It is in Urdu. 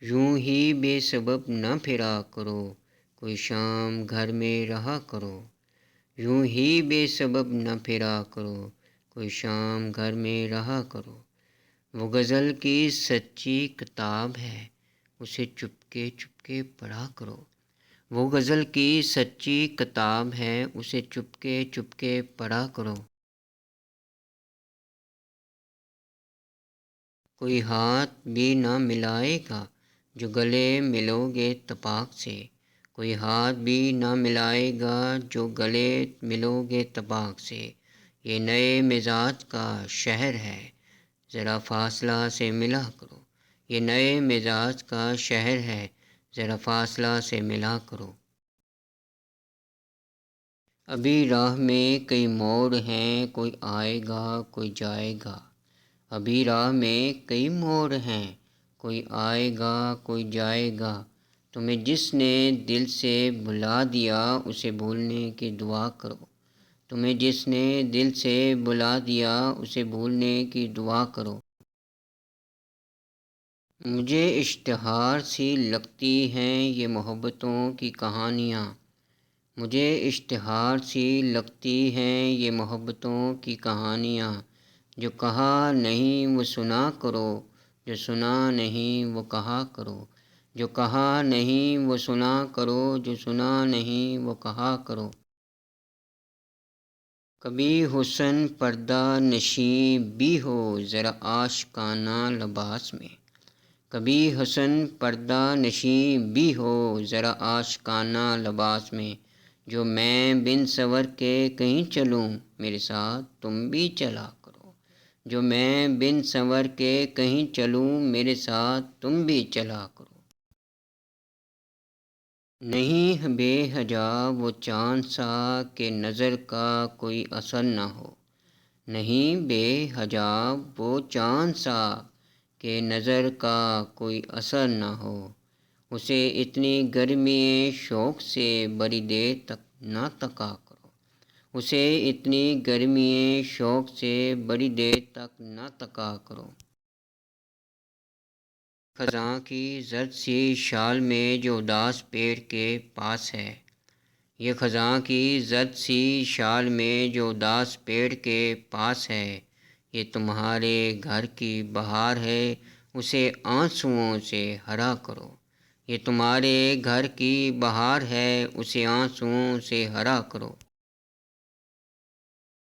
یوں ہی بے سبب نہ پھرا کرو، کوئی شام گھر میں رہا کرو۔ یوں ہی بے سبب نہ پھرا کرو، کوئی شام گھر میں رہا کرو۔ وہ غزل کی سچی کتاب ہے، اسے چپکے چپکے پڑھا کرو۔ وہ غزل کی سچی کتاب ہے، اسے چپکے چپکے پڑھا کرو۔ کوئی ہاتھ بھی نہ ملائے گا جو گلے ملو گے تپاک سے۔ کوئی ہاتھ بھی نہ ملائے گا جو گلے ملو گے تپاک سے۔ یہ نئے مزاج کا شہر ہے، ذرا فاصلہ سے ملا کرو۔ یہ نئے مزاج کا شہر ہے، ذرا فاصلہ سے ملا کرو۔ ابھی راہ میں کئی موڑ ہیں، کوئی آئے گا کوئی جائے گا۔ ابھی راہ میں کئی موڑ ہیں، کوئی آئے گا کوئی جائے گا۔ تمہیں جس نے دل سے بلا دیا اسے بھولنے کی دعا کرو۔ تمہیں جس نے دل سے بلا دیا اسے بھولنے کی دعا کرو۔ مجھے اشتہار سی لگتی ہیں یہ محبتوں کی کہانیاں۔ مجھے اشتہار سی لگتی ہیں یہ محبتوں کی کہانیاں۔ جو کہا نہیں وہ سنا کرو، جو سنا نہیں وہ کہا کرو۔ جو کہا نہیں وہ سنا کرو، جو سنا نہیں وہ کہا کرو۔ کبھی حسن پردہ نشیں بھی ہو ذرا آشکانہ لباس میں۔ کبھی حسن پردہ نشیں بھی ہو ذرا آشکانہ لباس میں۔ جو میں بن سنور کے کہیں چلوں میرے ساتھ تم بھی چلا کرو۔ جو میں بن سنور کے کہیں چلوں میرے ساتھ تم بھی چلا کرو۔ نہیں بے حجاب وہ چاند سا کہ نظر کا کوئی اثر نہ ہو۔ نہیں بے حجاب وہ چاند سا کہ نظر کا کوئی اثر نہ ہو۔ اسے اتنی گرمی شوق سے بڑی دیر تک نہ تکا کرو۔ اسے اتنی گرمی شوق سے بڑی دیر تک نہ تکا کرو۔ خزاں کی زرد سی شال میں جو اداس پیڑ کے پاس ہے۔ یہ خزاں کی زرد سی شال میں جو اداس پیڑ کے پاس ہے۔ یہ تمہارے گھر کی بہار ہے، اسے آنسوؤں سے ہرا کرو۔ یہ تمہارے گھر کی بہار ہے، اسے آنسوؤں سے ہرا کرو۔